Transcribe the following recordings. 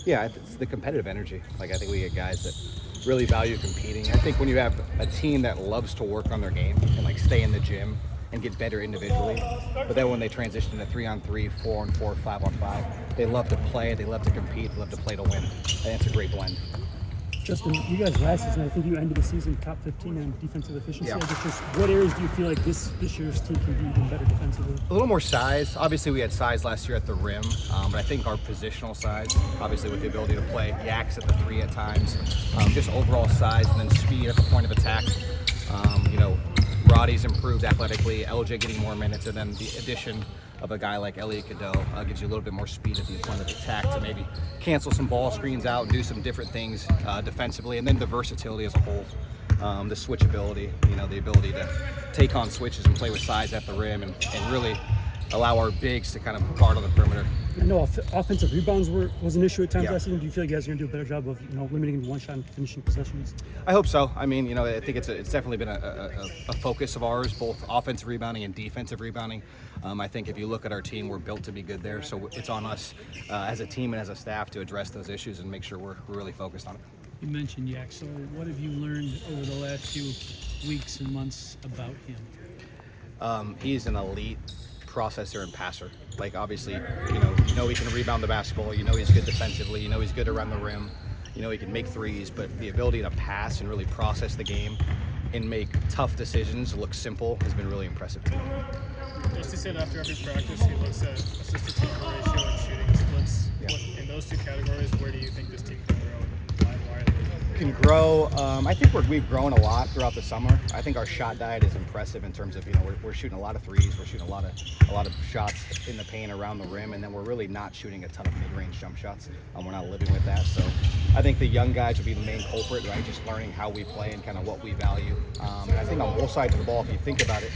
Yeah, it's the competitive energy. Like I think we get guys that really value competing. I think when you have a team that loves to work on their game and like stay in the gym and get better individually, but then when they transition to 3-on-3, 4-on-4, 5-on-5, they love to play, they love to compete, they love to play to win. And it's a great blend. Justin, you guys last season, I think you ended the season top 15 in defensive efficiency. Yeah. I guess just what areas do you feel like this year's team can be even better defensively? A little more size. Obviously, we had size last year at the rim, but I think our positional size, obviously with the ability to play yaks at the 3 at times, just overall size and then speed at the point of attack. Roddy's improved athletically, LJ getting more minutes, and then the addition of a guy like Elliot Cadeau gives you a little bit more speed at the point of attack to maybe cancel some ball screens out and do some different things defensively, and then the versatility as a whole. The switchability, the ability to take on switches and play with size at the rim and really allow our bigs to kind of guard on the perimeter. I know offensive rebounds was an issue at times Yeah. last season. Do you feel like you guys are going to do a better job of limiting one-shot and finishing possessions? I hope so. I mean, I think it's definitely been a focus of ours, both offensive rebounding and defensive rebounding. I think if you look at our team, we're built to be good there. So it's on us as a team and as a staff to address those issues and make sure we're really focused on it. You mentioned Yak, so what have you learned over the last few weeks and months about him? He's an elite processor and passer. Like obviously, you know he can rebound the basketball. He's good defensively. He's good around the rim. He can make threes, but the ability to pass and really process the game and make tough decisions look simple has been really impressive to me. Just to say that after every practice, he looks at assist-to-turnover ratio and shooting splits. Yeah. In those two categories, where do you think this team can grow? Why are they? Can grow. I think we've grown a lot throughout the summer. I think our shot diet is impressive in terms of we're shooting a lot of threes, we're shooting a lot of shots in the paint around the rim, and then we're really not shooting a ton of mid-range jump shots. We're not living with that. So I think the young guys would be the main culprit, right? Just learning how we play and kind of what we value. And I think on both sides of the ball, if you think about it,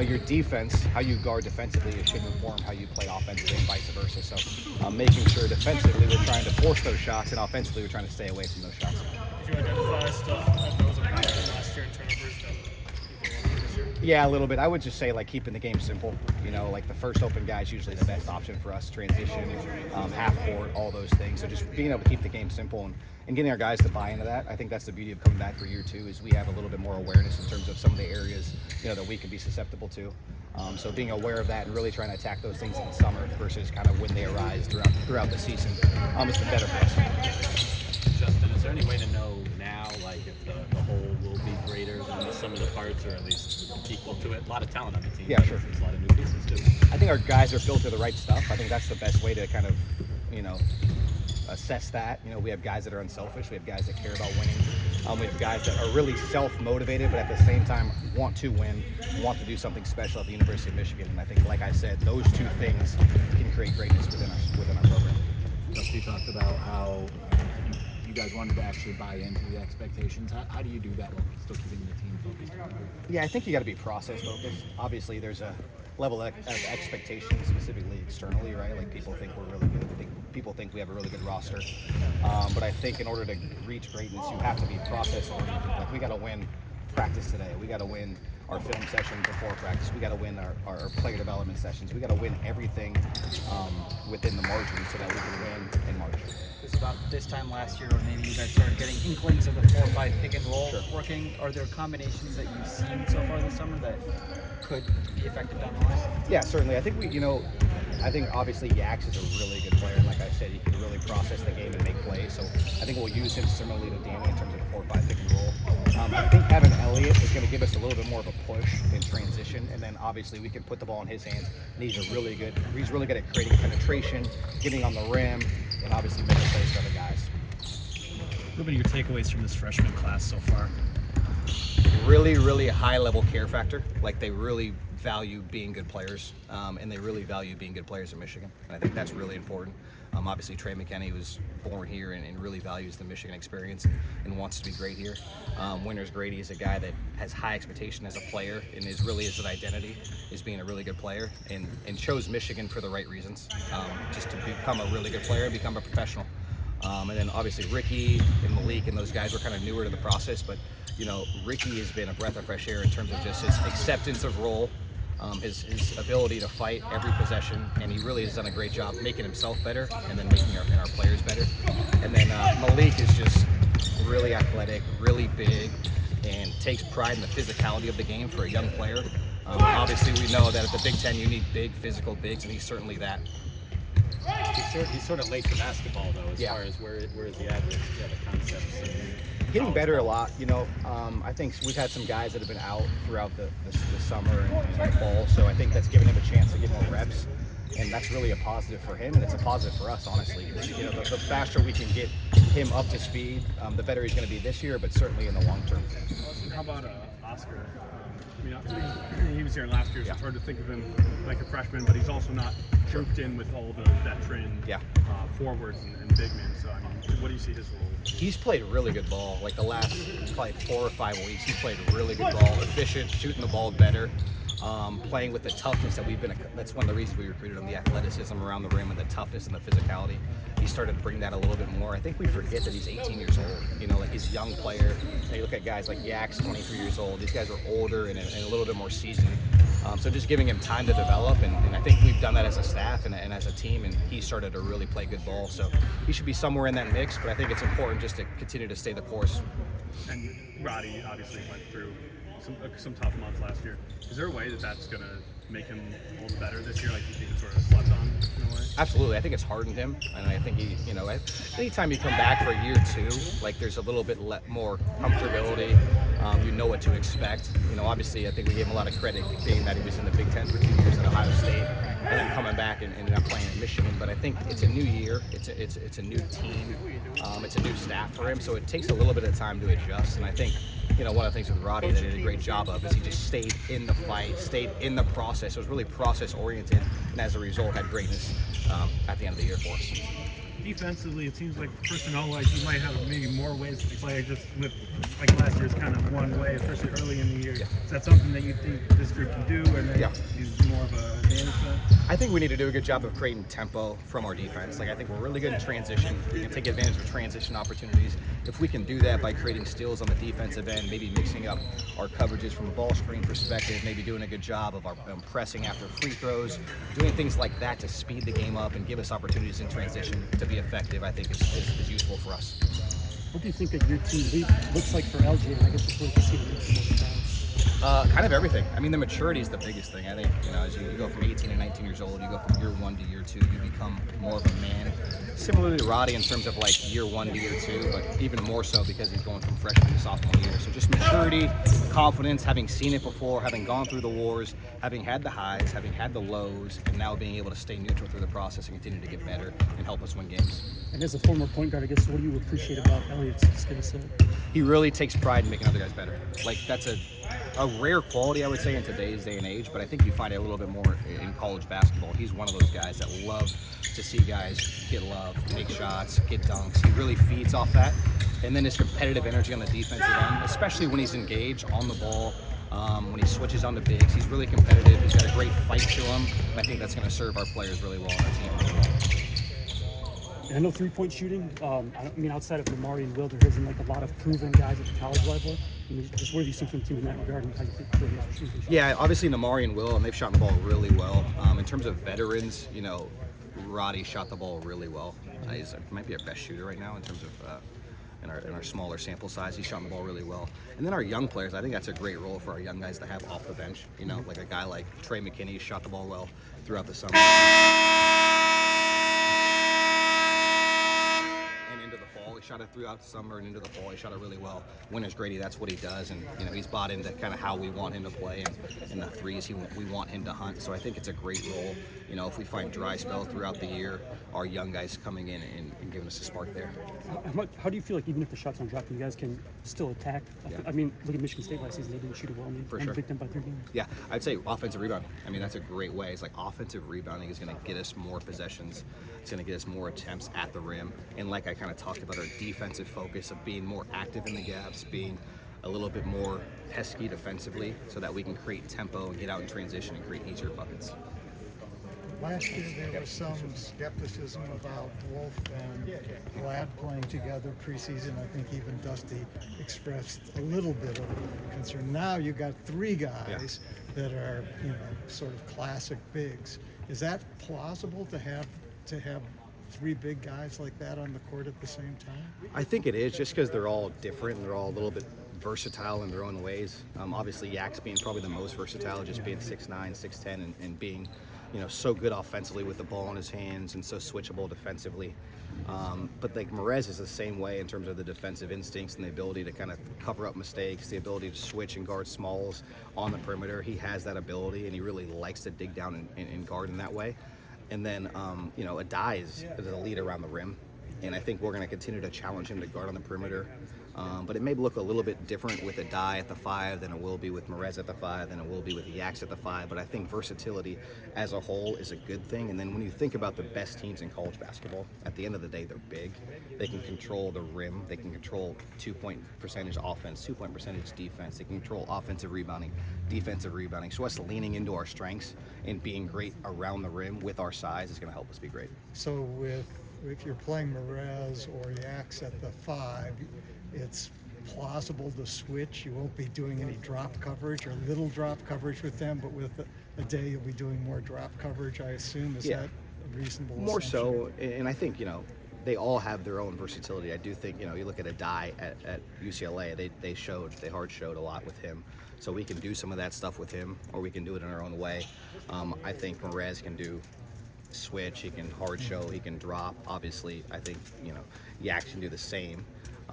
your defense, how you guard defensively, it should inform how you play offensively and vice versa. So making sure defensively we're trying to force those shots, and offensively we're trying to stay away from those shots. Did you identify stuff that was improved from last year in turnovers that you think will improve this year? Yeah, a little bit. I would just say keeping the game simple. Like the first open guy is usually the best option for us. Transition, half court, all those things. So just being able to keep the game simple and getting our guys to buy into that. I think that's the beauty of coming back for year 2 is we have a little bit more awareness in terms of some of the areas that we could be susceptible to. So being aware of that and really trying to attack those things in the summer versus kind of when they arise throughout the season, it's been better for us. Justin, is there any way to know now, if the whole will be greater than the sum of the parts, or at least equal to it? A lot of talent on the team. Yeah, sure. There's a lot of new pieces too. I think our guys are built to the right stuff. I think that's the best way to kind of, assess that. We have guys that are unselfish. We have guys that care about winning. We have guys that are really self-motivated, but at the same time want to win, want to do something special at the University of Michigan. And I think, like I said, those two things can create greatness within our program. Dusty talked about how you guys wanted to actually buy into the expectations. How do you do that while still keeping the team focused? Yeah, I think you got to be process focused. Obviously, there's a level of expectation, specifically externally, right? Like people think we're really good. People think we have a really good roster. But I think in order to reach greatness, you have to be process oriented. Like we got to win practice today. We got to win our film session before practice. We got to win our player development sessions. We got to win everything within the margin so that we can win in March. It was about this time last year when maybe you guys started getting inklings of the 4-5 pick and roll working. Are there combinations that you've seen so far this summer that could be effective down the line? Yeah, certainly. I think I think obviously Yaks is a really good player. Like I said, he can really process the game and make plays. So I think we'll use him similarly to Danny in terms of the 4-5 pick and roll. I think having Elliot is going to give us a little bit more of a push in transition, and then obviously we can put the ball in his hands. And he's really good at creating penetration, getting on the rim, and obviously making plays for other guys. What have been your takeaways from this freshman class so far? Really, really high level care factor. Like they really value being good players, and they really value being good players in Michigan. And I think that's really important. Obviously, Trey McKinney was born here and really values the Michigan experience and wants to be great here. Winters Grady is a guy that has high expectation as a player and is really his identity is being a really good player and chose Michigan for the right reasons, just to become a really good player and become a professional. And then obviously Ricky and Malik and those guys were kind of newer to the process, but Ricky has been a breath of fresh air in terms of just his acceptance of role, his ability to fight every possession, and he really has done a great job making himself better and then making our players better. And then Malik is just really athletic, really big, and takes pride in the physicality of the game for a young player. Obviously, we know that at the Big Ten you need big physical bigs, and he's certainly that. He's sort of late to basketball though, as far as where is he at with the concepts. Getting better a lot, you know. I think we've had some guys that have been out throughout the summer and fall, so I think that's given him a chance to get more reps, and that's really a positive for him, and it's a positive for us, honestly. You know, the faster we can get him up to speed, the better he's going to be this year, but certainly in the long term. How about Oscar? He was here last year, so it's hard to think of him like a freshman, but he's also not grouped in with all the veteran forwards and big men. So, I mean, what do you see his role? He's played really good ball. Like the last probably 4 or 5 weeks, he's played really good ball, efficient, shooting the ball better, playing with the toughness that we've been. That's one of the reasons we recruited him, the athleticism around the rim and the toughness and the physicality. He started to bring that a little bit more. I think we forget that he's 18 years old. You know, like he's a young player. You look at guys like Yak's 23 years old. These guys are older and a little bit more seasoned. So just giving him time to develop, and I think we've done that as a staff and as a team, and he started to really play good ball. So he should be somewhere in that mix, but I think it's important just to continue to stay the course. And Roddy obviously went through some tough months last year. Is there a way that's going to make him a little better this year? Like you think it's sort of slept on in a way? Absolutely. I think it's hardened him, and I think he, you know, anytime you come back for a year or two, like there's a little bit more comfortability. You know what to expect. You know, obviously, I think we gave him a lot of credit being that he was in the Big Ten for 2 years at Ohio State, and then coming back and ended up playing in Michigan. But I think it's a new year. It's a new team. It's a new staff for him, so it takes a little bit of time to adjust. And I think, you know, one of the things with Roddy that he did a great job of is he just stayed in the fight, stayed in the process. It was really process oriented, and as a result, had greatness at the end of the year for us. Defensively, it seems like personnel-wise, you might have maybe more ways to play just with, like last year's kind of one way, especially early in the year. Is that something that you think this group can do, and then use more of a advantage then? I think we need to do a good job of creating tempo from our defense. Like I think we're really good in transition. We can take advantage of transition opportunities. If we can do that by creating steals on the defensive end, maybe mixing up our coverages from a ball screen perspective, maybe doing a good job of our pressing after free throws, doing things like that to speed the game up and give us opportunities in transition to be effective, I think is useful for us. What do you think that your team looks like for LG? And I guess just really to see the most guys. Kind of everything. I mean, the maturity is the biggest thing. I think, you know, as you go from 18 and 19 years old, you go from year 1 to year 2, you become more of a man. Similarly to Roddy in terms of like year 1 to year 2, but even more so because he's going from freshman to sophomore year. So just maturity, confidence, having seen it before, having gone through the wars, having had the highs, having had the lows, and now being able to stay neutral through the process and continue to get better and help us win games. And as a former point guard, I guess, what do you appreciate about Elliot's skill set? He really takes pride in making other guys better. Like that's a rare quality, I would say, in today's day and age, but I think you find it a little bit more in college basketball. He's one of those guys that love to see guys get love, make shots, get dunks. He really feeds off that. And then his competitive energy on the defensive end, especially when he's engaged on the ball, when he switches on the bigs, he's really competitive. He's got a great fight to him, and I think that's going to serve our players really well on our team really well. I know three-point shooting. I mean, outside of Lamari and Will, there isn't like a lot of proven guys at the college level. I mean, just where do you see from the team in that regard, and how you think they're shooting? Yeah, obviously Lamari and Will, and they've shot the ball really well. In terms of veterans, you know, Roddy shot the ball really well. He might be our best shooter right now in terms of in our smaller sample size. He's shot the ball really well. And then our young players, I think that's a great role for our young guys to have off the bench. You know, like a guy like Trey McKinney shot the ball well throughout the summer. He shot it throughout the summer and into the fall. He shot it really well. Winner's Grady, that's what he does, and you know he's bought into kind of how we want him to play, and in the threes we want him to hunt. So I think it's a great role. You know, if we find dry spells throughout the year, our young guys coming in and giving us a spark there. How do you feel like even if the shots aren't dropping, you guys can still attack? Yeah. I mean, look at Michigan State last season; they didn't shoot it well. For sure. Beat them by 3 games. Yeah, I'd say offensive rebounding. I mean, that's a great way. It's like offensive rebounding is going to get us more possessions. It's going to get us more attempts at the rim. And like I kind of talked about, our defensive focus of being more active in the gaps, being a little bit more pesky defensively so that we can create tempo and get out in transition and create easier buckets. Last year there was some skepticism about Wolf and Vlad playing together preseason. I think even Dusty expressed a little bit of concern. Now you got three guys that are, sort of classic bigs. Is that plausible to have three big guys like that on the court at the same time? I think it is, just because they're all different and they're all a little bit versatile in their own ways. Obviously, Yak's being probably the most versatile, just being 6'9", 6'10", and being, so good offensively with the ball in his hands and so switchable defensively. But like Merez is the same way in terms of the defensive instincts and the ability to kind of cover up mistakes, the ability to switch and guard smalls on the perimeter. He has that ability, and he really likes to dig down and guard in that way. And then, Adai is a lead around the rim, and I think we're going to continue to challenge him to guard on the perimeter. But it may look a little bit different with Adai at the 5 than it will be with Merez at the 5, than it will be with Yaks at the 5. But I think versatility as a whole is a good thing. And then when you think about the best teams in college basketball, at the end of the day, they're big. They can control the rim. They can control 2-point percentage offense, 2-point percentage defense. They can control offensive rebounding, defensive rebounding. So us leaning into our strengths and being great around the rim with our size is going to help us be great. So if you're playing Merez or Yaks at the 5, it's plausible to switch. You won't be doing any drop coverage or little drop coverage with them, but with a day you'll be doing more drop coverage, I assume. Is that a reasonable More assumption? so, and I think, they all have their own versatility. I do think, you look at Adai at UCLA, they hard showed a lot with him. So we can do some of that stuff with him, or we can do it in our own way. I think Merez can do switch, he can hard show, he can drop. Obviously, I think, Yak can do the same.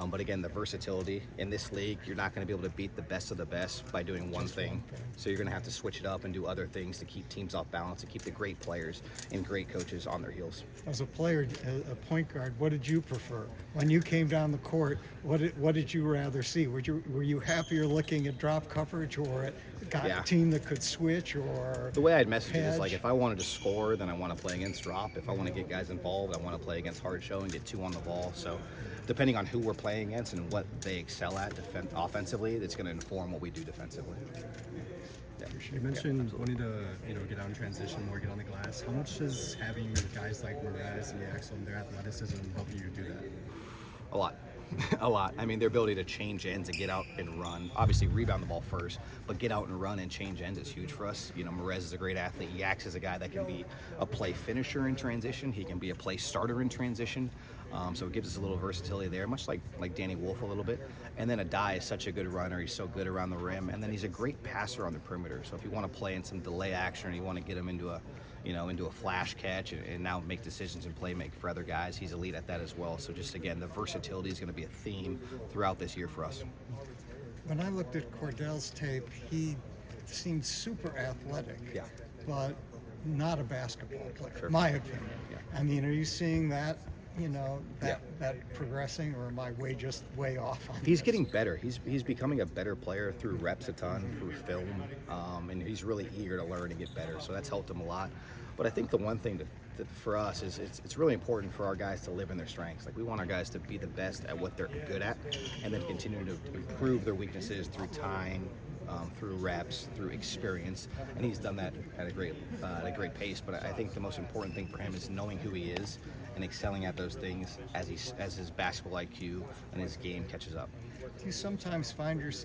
But again, the versatility in this league, you're not going to be able to beat the best of the best by doing one thing. So you're going to have to switch it up and do other things to keep teams off balance, to keep the great players and great coaches on their heels. As a player, a point guard, what did you prefer? When you came down the court, what did you rather see? Were you happier looking at drop coverage or at a team that could switch? Or the way I'd message it is like, if I wanted to score, then I want to play against drop. If I want to get guys involved, I want to play against hard show and get 2 on the ball. So depending on who we're playing against and what they excel at offensively, it's going to inform what we do defensively. You mentioned wanting to, get out in transition more, get on the glass. How much does having guys like Merez and Yaks and their athleticism help you do that? A lot. A lot. I mean, their ability to change ends and get out and run. Obviously, rebound the ball first, but get out and run and change ends is huge for us. Merez is a great athlete. Yaks is a guy that can be a play finisher in transition. He can be a play starter in transition. So it gives us a little versatility there, much like Danny Wolf a little bit. And then Adai is such a good runner. He's so good around the rim. And then he's a great passer on the perimeter. So if you want to play in some delay action or you want to get him into a flash catch and now make decisions and play make for other guys, he's elite at that as well. So just again, the versatility is going to be a theme throughout this year for us. When I looked at Cordell's tape, he seemed super athletic, but not a basketball player, my opinion. I mean, are you seeing that? That progressing, or am I way off on He's this? getting better. He's becoming a better player through reps a ton, through film, and he's really eager to learn and get better. So that's helped him a lot. But I think the one thing that for us is it's really important for our guys to live in their strengths. Like, we want our guys to be the best at what they're good at, and then continue to improve their weaknesses through time, through reps, through experience, and he's done that at a great pace. But I think the most important thing for him is knowing who he is and excelling at those things as his basketball IQ and his game catches up. Do you sometimes find yourself